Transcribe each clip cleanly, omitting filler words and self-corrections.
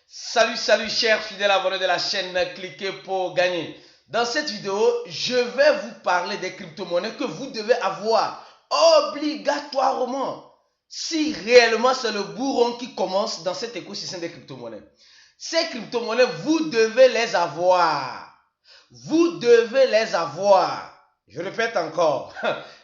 Salut chers fidèles abonnés de la chaîne, cliquez pour gagner. Dans cette vidéo, je vais vous parler des crypto-monnaies que vous devez avoir obligatoirement si réellement c'est le bourron qui commence dans cet écosystème des crypto-monnaies. Ces crypto-monnaies, vous devez les avoir. Vous devez les avoir. Je répète encore.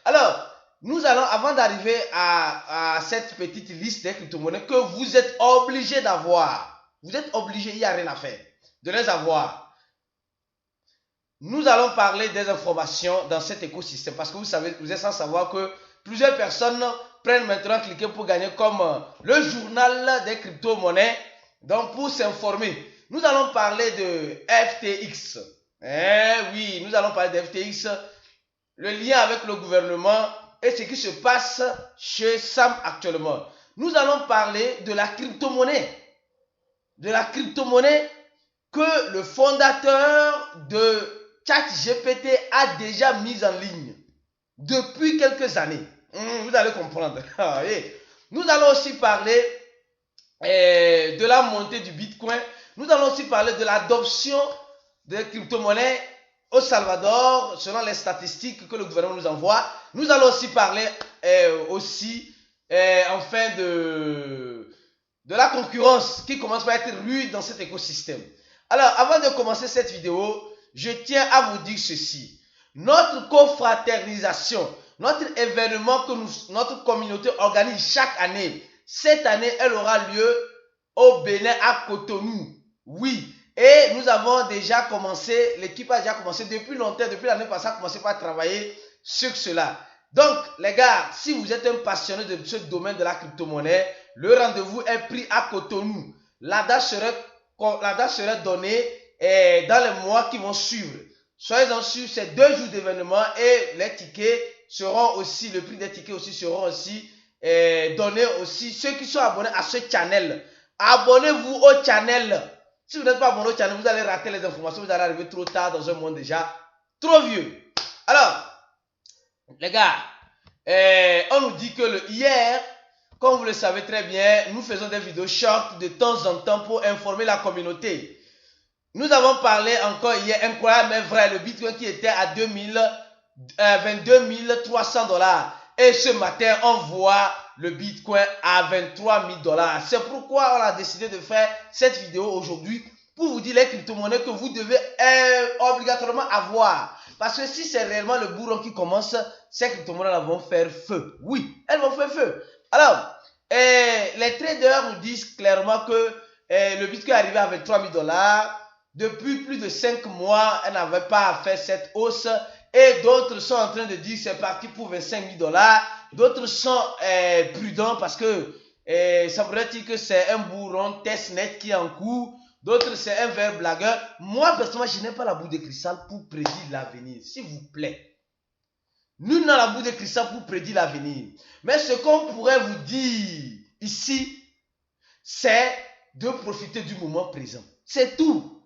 Alors, nous allons, avant d'arriver à cette petite liste des crypto-monnaies que vous êtes obligés d'avoir. Vous êtes obligés, il n'y a rien à faire, de les avoir. Nous allons parler des informations dans cet écosystème parce que vous savez, vous êtes sans savoir que plusieurs personnes prennent maintenant cliquer pour gagner comme le journal des crypto-monnaies. Donc pour s'informer, nous allons parler de FTX. Oui, nous allons parler de FTX, le lien avec le gouvernement et ce qui se passe chez Sam actuellement. Nous allons parler de la crypto-monnaie. Que le fondateur de ChatGPT a déjà mise en ligne depuis quelques années. Vous allez comprendre. Nous allons aussi parler de la montée du Bitcoin. Nous allons aussi parler de l'adoption des crypto-monnaies au Salvador, selon les statistiques que le gouvernement nous envoie. Nous allons aussi parler enfin de la concurrence qui commence par être rude dans cet écosystème. Alors, avant de commencer cette vidéo, je tiens à vous dire ceci. Notre confraternisation, notre événement que notre communauté organise chaque année, cette année, elle aura lieu au Bénin à Cotonou. Oui, et nous avons déjà commencé, l'équipe a déjà commencé depuis longtemps, depuis l'année passée, a commencé par travailler sur cela. Donc, les gars, si vous êtes un passionné de ce domaine de la crypto-monnaie, le rendez-vous est pris à Cotonou. La date serait donnée dans les mois qui vont suivre. Soyez-en sûrs, c'est 2 jours d'événement et les tickets seront aussi, le prix des tickets aussi seront aussi donnés aussi. Ceux qui sont abonnés à ce channel, abonnez-vous au channel. Si vous n'êtes pas abonné au channel, vous allez rater les informations, vous allez arriver trop tard dans un monde déjà trop vieux. Alors, les gars, on nous dit que hier, comme vous le savez très bien, nous faisons des vidéos short de temps en temps pour informer la communauté. Nous avons parlé encore hier, incroyable mais vrai, le Bitcoin qui était à 22 300 $. Et ce matin, on voit le Bitcoin à 23 000 $. C'est pourquoi on a décidé de faire cette vidéo aujourd'hui pour vous dire les crypto-monnaies que vous devez obligatoirement avoir. Parce que si c'est réellement le bourron qui commence, ces crypto-monnaies vont faire feu. Oui, elles vont faire feu. Alors, les traders nous disent clairement que le Bitcoin est arrivé à 23 000 $. Depuis plus de 5 mois, elle n'avait pas fait cette hausse. Et d'autres sont en train de dire que c'est parti pour 25 000 $. D'autres sont prudents parce que ça pourrait dire que c'est un bourron testnet qui est en cours. D'autres, c'est un verre blagueur. Moi, personnellement, je n'ai pas la boule de cristal pour prédire l'avenir. S'il vous plaît. Nul n'a la boule de cristal pour prédire l'avenir. Mais ce qu'on pourrait vous dire ici, c'est de profiter du moment présent. C'est tout.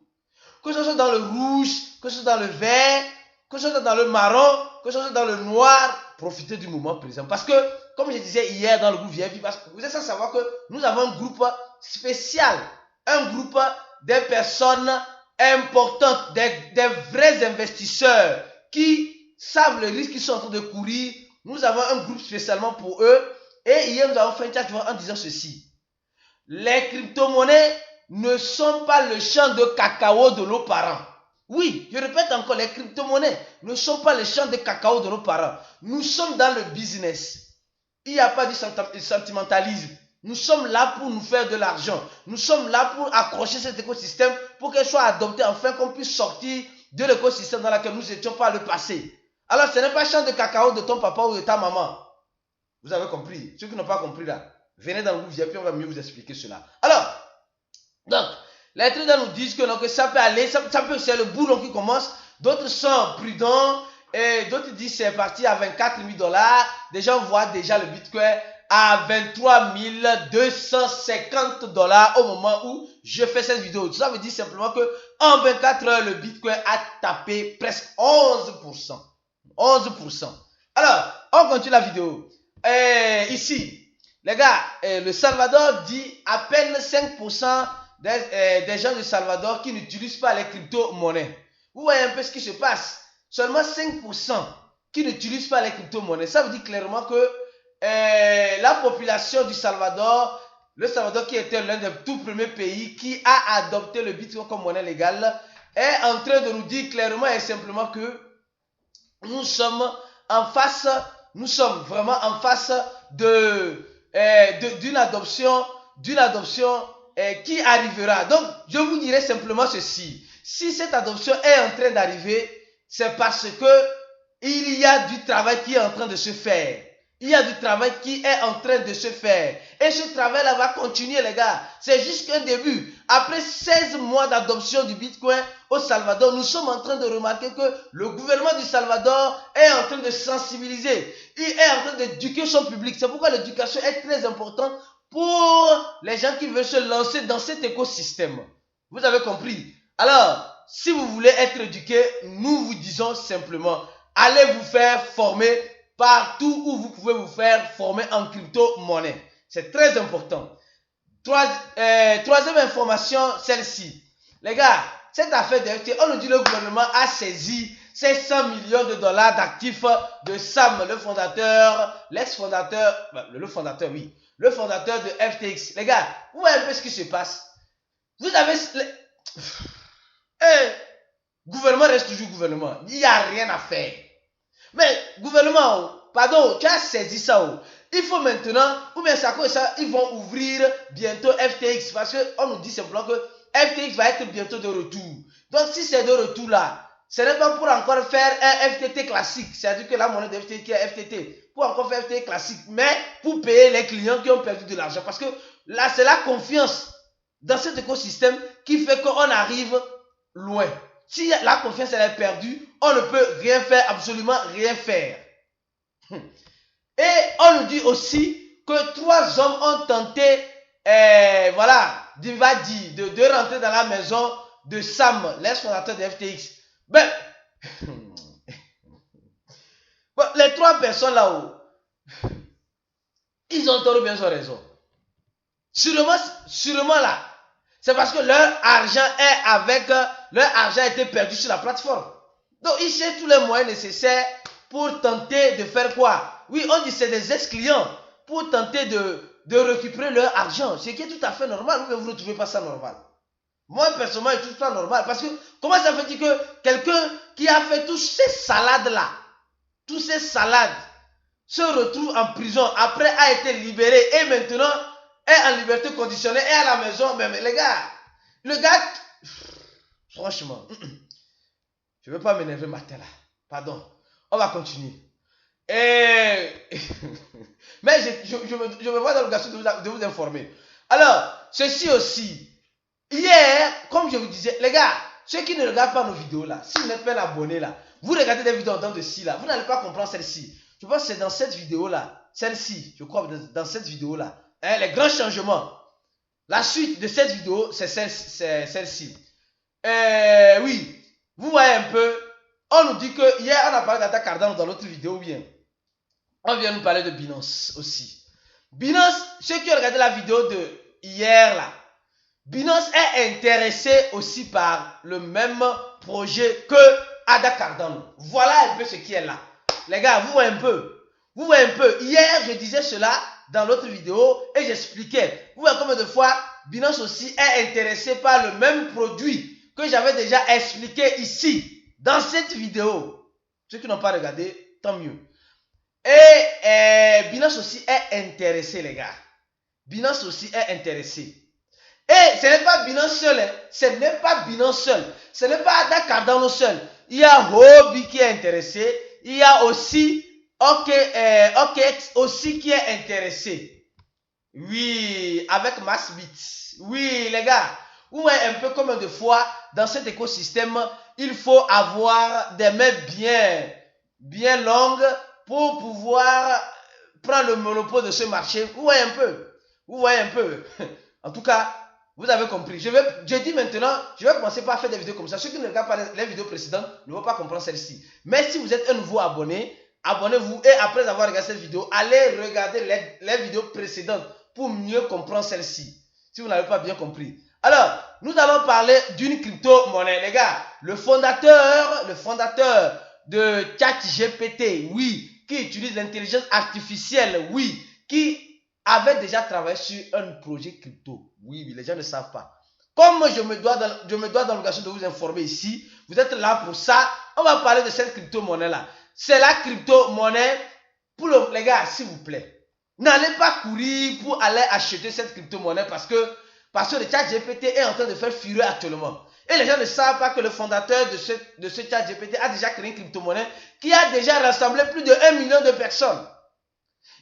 Que ce soit dans le rouge, que ce soit dans le vert, que ce soit dans le marron, que ce soit dans le noir, profitez du moment présent. Parce que, comme je disais hier dans le groupe VIP, parce que vous êtes sans savoir que nous avons un groupe spécial. Un groupe des personnes importantes, des vrais investisseurs qui savent le risque qu'ils sont en train de courir. Nous avons un groupe spécialement pour eux. Et hier, nous avons fait un chat en disant ceci. Les crypto-monnaies ne sont pas le champ de cacao de nos parents. Oui, je répète encore, les crypto-monnaies ne sont pas le champ de cacao de nos parents. Nous sommes dans le business. Il n'y a pas de sentimentalisme. Nous sommes là pour nous faire de l'argent. Nous sommes là pour accrocher cet écosystème pour qu'elle soit adoptée enfin qu'on puisse sortir de l'écosystème dans lequel nous étions par le passé. Alors ce n'est pas le champ de cacao de ton papa ou de ta maman. Vous avez compris? Ceux qui n'ont pas compris là, venez dans le groupe VIP, on va mieux vous expliquer cela. Alors, donc, les traders nous disent que ça peut aller, c'est le boulot qui commence. D'autres sont prudents et d'autres disent c'est parti à 24 000 $. Des gens voient déjà le Bitcoin à 23 250 $ au moment où je fais cette vidéo. Ça veut dire simplement que en 24 heures, le Bitcoin a tapé presque 11%. 11%. Alors, on continue la vidéo. Ici, les gars, le Salvador dit à peine 5% des gens du Salvador qui n'utilisent pas les crypto-monnaies. Vous voyez un peu ce qui se passe. Seulement 5% qui n'utilisent pas les crypto-monnaies. Ça veut dire clairement que la population du Salvador, le Salvador qui était l'un des tout premiers pays qui a adopté le Bitcoin comme monnaie légale, est en train de nous dire clairement et simplement que nous sommes vraiment en face d'une adoption qui arrivera. Donc, je vous dirais simplement ceci. Si cette adoption est en train d'arriver, c'est parce que il y a du travail qui est en train de se faire. Il y a du travail qui est en train de se faire. Et ce travail-là va continuer, les gars. C'est juste qu'un début. Après 16 mois d'adoption du Bitcoin au Salvador, nous sommes en train de remarquer que le gouvernement du Salvador est en train de sensibiliser. Il est en train d'éduquer son public. C'est pourquoi l'éducation est très importante pour les gens qui veulent se lancer dans cet écosystème. Vous avez compris? Alors, si vous voulez être éduqué, nous vous disons simplement, allez vous faire former partout où vous pouvez vous faire former en crypto-monnaie. C'est très important. Troisième information, celle-ci. Les gars, cette affaire d'FT, on nous dit que le gouvernement a saisi ces 100 millions de dollars d'actifs de Sam, le fondateur, l'ex-fondateur, le fondateur de FTX. Les gars, vous voyez un peu ce qui se passe. Vous avez... gouvernement reste toujours gouvernement. Il n'y a rien à faire. Mais gouvernement, pardon, tu as saisi ça. Il faut maintenant, ou bien ça, ils vont ouvrir bientôt FTX. Parce qu'on nous dit simplement que FTX va être bientôt de retour. Donc si c'est de retour là, ce n'est pas pour encore faire un FTT classique. C'est-à-dire que la monnaie de FTT qui est FTT. Pour encore faire FTT classique. Mais pour payer les clients qui ont perdu de l'argent. Parce que là, c'est la confiance dans cet écosystème qui fait qu'on arrive loin. Si la confiance elle est perdue, on ne peut rien faire, absolument rien faire. Et on nous dit aussi que 3 hommes ont tenté, de rentrer dans la maison de Sam, l'ex-fondateur de FTX. Ben, les 3 personnes là-haut, ils ont tort ou bien ils ont raison. Sûrement là, c'est parce que leur argent a été perdu sur la plateforme. Donc ils cherchent tous les moyens nécessaires pour tenter de faire quoi? Oui, on dit c'est des ex-clients pour tenter de récupérer leur argent, ce qui est tout à fait normal. Vous ne trouvez pas ça normal? Moi personnellement, je trouve ça normal parce que comment ça fait que quelqu'un qui a fait toutes ces salades là, se retrouve en prison après a été libéré et maintenant est en liberté conditionnelle et à la maison? Mais les gars, le gars, franchement, je ne veux pas m'énerver matin là. Pardon. On va continuer. Mais je me vois dans l'obligation de vous informer. Alors, ceci aussi. Hier, comme je vous disais, les gars, ceux qui ne regardent pas nos vidéos là, si vous n'êtes pas abonné là, vous regardez des vidéos en temps de ci là, vous n'allez pas comprendre celle-ci. Je pense que c'est dans cette vidéo là, celle-ci, je crois dans cette vidéo là, les grands changements. La suite de cette vidéo, c'est celle-ci. Oui, vous voyez un peu. On nous dit que hier on a parlé d'Ada Cardano dans l'autre vidéo bien. On vient nous parler de Binance aussi. Binance, ceux qui ont regardé la vidéo de hier là, Binance est intéressé aussi par le même projet que Ada Cardano. Voilà un peu ce qui est là. Les gars, vous voyez un peu. Vous voyez un peu. Hier, je disais cela dans l'autre vidéo et j'expliquais. Vous voyez combien de fois Binance aussi est intéressé par le même produit que j'avais déjà expliqué ici. Dans cette vidéo, ceux qui n'ont pas regardé, tant mieux. Et Binance aussi est intéressé, les gars. Binance aussi est intéressé. Et ce n'est pas Binance seul. Hein. Ce n'est pas Binance seul. Ce n'est pas Ada Cardano seul. Il y a Huobi qui est intéressé. Il y a aussi OKX aussi qui est intéressé. Oui, avec Massbit. Oui, les gars. Vous voyez un peu combien de fois dans cet écosystème, il faut avoir des mains bien longues pour pouvoir prendre le monopole de ce marché. Vous voyez un peu. Vous voyez un peu. En tout cas, vous avez compris. Je dis maintenant, je vais commencer par faire des vidéos comme ça. Ceux qui ne regardent pas les vidéos précédentes ne vont pas comprendre celle-ci. Mais si vous êtes un nouveau abonné, abonnez-vous et après avoir regardé cette vidéo, allez regarder les vidéos précédentes pour mieux comprendre celle-ci. Si vous n'avez pas bien compris. Alors, nous allons parler d'une crypto-monnaie. Les gars, le fondateur de ChatGPT, oui, qui utilise l'intelligence artificielle, oui, qui avait déjà travaillé sur un projet crypto. Oui, les gens ne savent pas. Comme je me dois dans l'obligation de vous informer ici, vous êtes là pour ça, on va parler de cette crypto-monnaie-là. C'est la crypto-monnaie pour les gars, s'il vous plaît. N'allez pas courir pour aller acheter cette crypto-monnaie parce que le ChatGPT est en train de faire fureur actuellement. Et les gens ne savent pas que le fondateur de ce ChatGPT a déjà créé une crypto-monnaie qui a déjà rassemblé plus de 1 million de personnes.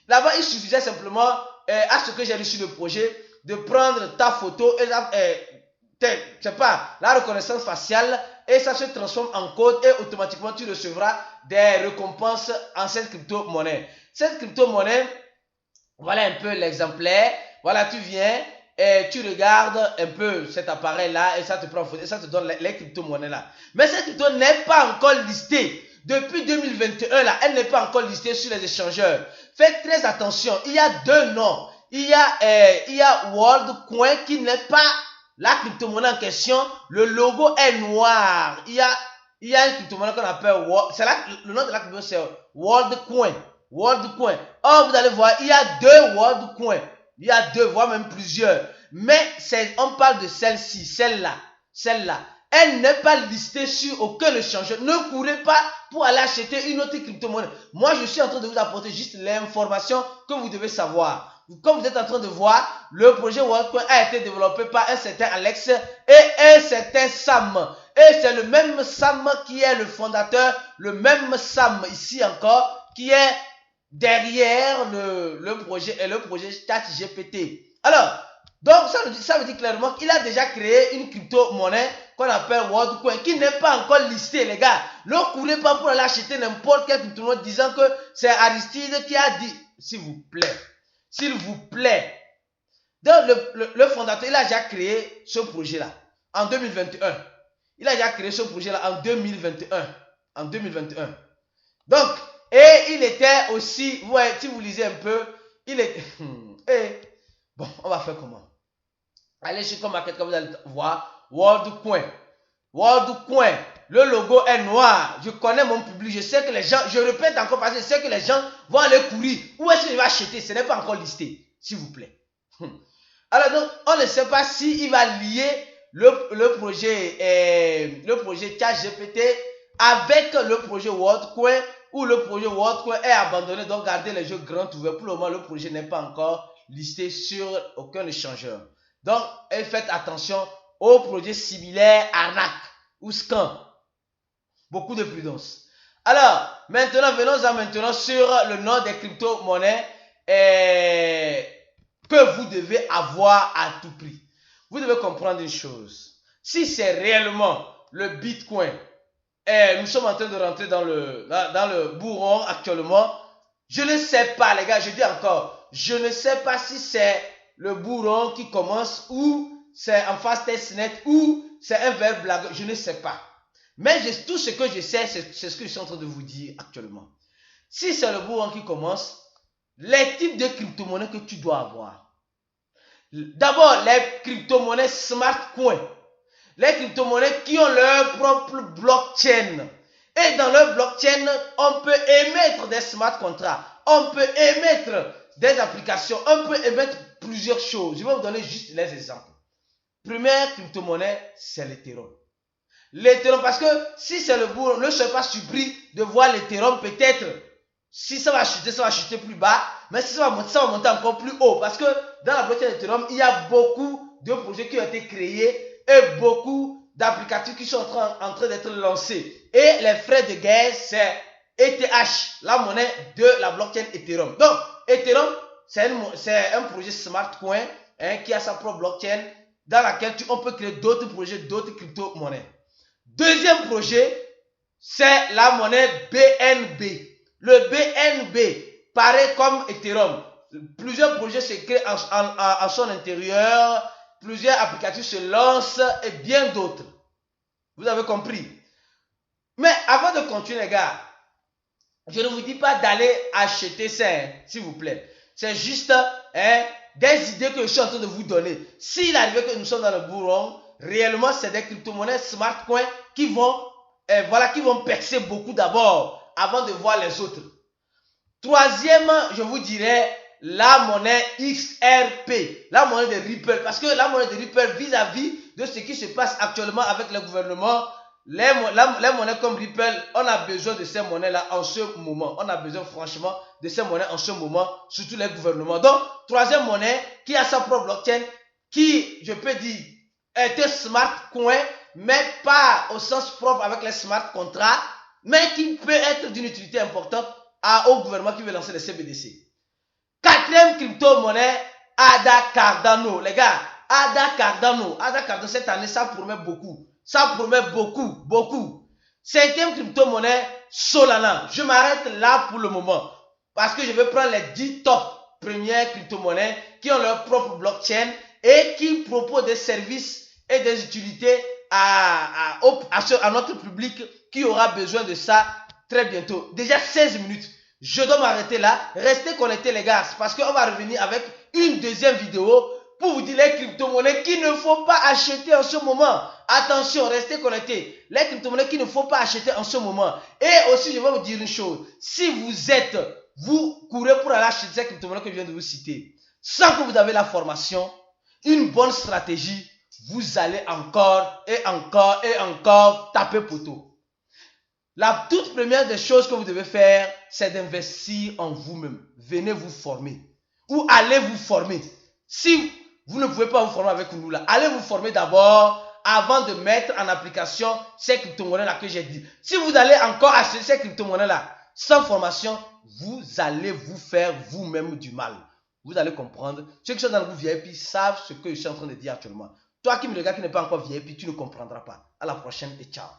Là-bas, il suffisait simplement, à ce que j'ai reçu le projet, de prendre ta photo et la reconnaissance faciale et ça se transforme en code et automatiquement tu recevras des récompenses en cette crypto-monnaie. Cette crypto-monnaie, voilà un peu l'exemplaire. Voilà, tu viens et tu regardes un peu cet appareil-là et ça te prend en photo et ça te donne les crypto-monnaies là. Mais cette crypto n'est pas encore listée. Depuis 2021, là, elle n'est pas encore listée sur les échangeurs. Faites très attention. Il y a deux noms. Il y a WorldCoin qui n'est pas la crypto-monnaie en question. Le logo est noir. Il y a une crypto-monnaie qu'on appelle le nom de la crypto-monnaie c'est WorldCoin. WorldCoin. Or, vous allez voir, il y a deux WorldCoin. Il y a deux, voire même plusieurs. Mais on parle de celle-ci, celle-là. Elle n'est pas listée sur aucun échangeur. Ne courez pas pour aller acheter une autre crypto-monnaie. Moi, je suis en train de vous apporter juste l'information que vous devez savoir. Comme vous êtes en train de voir, le projet WorldCoin a été développé par un certain Alex et un certain Sam. Et c'est le même Sam qui est le fondateur, le même Sam ici encore, qui est derrière le projet ChatGPT. Alors, donc ça veut dire clairement qu'il a déjà créé une crypto-monnaie qu'on appelle WorldCoin qui n'est pas encore listée, les gars. Ne courez pas pour aller acheter n'importe quelle crypto-monnaie disant que c'est Aristide qui a dit, s'il vous plaît. Donc le fondateur, il a déjà créé ce projet-là en 2021. Il a déjà créé ce projet-là en 2021. Donc, et il était aussi, ouais, si vous lisez un peu, il est... bon, on va faire comment? Allez sur CoinMarketCap, comme vous allez voir, WorldCoin. Le logo est noir. Je connais mon public. Je sais que les gens, je répète encore parce que je sais que les gens vont aller courir. Où est-ce qu'il va acheter? Ce n'est pas encore listé, s'il vous plaît. Alors donc, on ne sait pas s'il va lier le projet ChatGPT avec le projet WorldCoin ou le projet WorldCoin est abandonné. Donc, gardez les yeux grands ouverts. Pour le moment, le projet n'est pas encore listé sur aucun échangeur. Donc, faites attention aux projets similaires, arnaque ou scam. Beaucoup de prudence. Alors, venons sur le nom des crypto-monnaies que vous devez avoir à tout prix. Vous devez comprendre une chose. Si c'est réellement le Bitcoin, et nous sommes en train de rentrer dans le bourron actuellement, je ne sais pas, les gars, je dis encore, je ne sais pas si c'est le bourron qui commence ou c'est en phase testnet ou c'est un verbe blague, je ne sais pas. Mais tout ce que je sais, c'est ce que je suis en train de vous dire actuellement. Si c'est le bourron qui commence, les types de crypto-monnaies que tu dois avoir. D'abord, les crypto-monnaies smart coin. Les crypto-monnaies qui ont leur propre blockchain. Et dans leur blockchain, on peut émettre des smart contracts. On peut émettre des applications. On peut émettre plusieurs choses. Je vais vous donner juste les exemples. Première crypto-monnaie, c'est l'Ethereum. L'Ethereum, parce que si c'est le bourg, ne soyez pas surpris de voir l'Ethereum peut-être. Si ça va chuter plus bas. Mais si ça va monter encore plus haut. Parce que dans la blockchain d'Ethereum, il y a beaucoup de projets qui ont été créés et beaucoup d'applicatifs qui sont en train d'être lancés. Et les frais de guerre, c'est ETH, la monnaie de la blockchain Ethereum. Donc, Ethereum, c'est un projet smart coin qui a sa propre blockchain dans laquelle on peut créer d'autres projets, d'autres crypto-monnaies. Deuxième projet, c'est la monnaie BNB. Le BNB paraît comme Ethereum. Plusieurs projets se créent en son intérieur. Plusieurs applicatifs se lancent et bien d'autres. Vous avez compris. Mais avant de continuer, les gars, je ne vous dis pas d'aller acheter ça, s'il vous plaît. C'est juste des idées que je suis en train de vous donner. S'il arrivait que nous sommes dans le bourron, réellement, c'est des crypto-monnaies smart coins qui vont, qui vont percer beaucoup d'abord avant de voir les autres. Troisième, je vous dirais la monnaie XRP, la monnaie de Ripple, parce que la monnaie de Ripple vis-à-vis de ce qui se passe actuellement avec le gouvernement, les monnaies comme Ripple, on a besoin de ces monnaies-là en ce moment. On a besoin franchement de ces monnaies en ce moment, surtout les gouvernements. Donc, troisième monnaie qui a sa propre blockchain, qui, je peux dire, est un smart coin, mais pas au sens propre avec les smart contrats, mais qui peut être d'une utilité importante au gouvernement qui veut lancer les CBDC. Quatrième crypto-monnaie, ADA Cardano. Les gars, ADA Cardano, cette année, ça promet beaucoup. Ça promet beaucoup. Cinquième crypto-monnaie, Solana. Je m'arrête là pour le moment. Parce que je vais prendre les 10 top premières crypto-monnaies qui ont leur propre blockchain et qui proposent des services et des utilités à notre public qui aura besoin de ça très bientôt. Déjà 16 minutes. Je dois m'arrêter là. Restez connectés les gars, parce qu'on va revenir avec une deuxième vidéo pour vous dire les crypto-monnaies qu'il ne faut pas acheter en ce moment. Attention, restez connectés. Les crypto-monnaies qu'il ne faut pas acheter en ce moment. Et aussi, je vais vous dire une chose. Si vous courez pour aller acheter ces crypto-monnaies que je viens de vous citer, sans que vous avez la formation, une bonne stratégie, vous allez encore taper poteau. La toute première des choses que vous devez faire, c'est d'investir en vous-même. Venez vous former. Ou allez vous former. Si vous ne pouvez pas vous former avec nous là, allez vous former d'abord avant de mettre en application ces crypto-monnaies-là que j'ai dit. Si vous allez encore acheter ces crypto-monnaies-là sans formation, vous allez vous faire vous-même du mal. Vous allez comprendre. Ceux qui sont dans le groupe VIP savent ce que je suis en train de dire actuellement. Toi qui me regardes qui n'est pas encore VIP, tu ne comprendras pas. À la prochaine et ciao.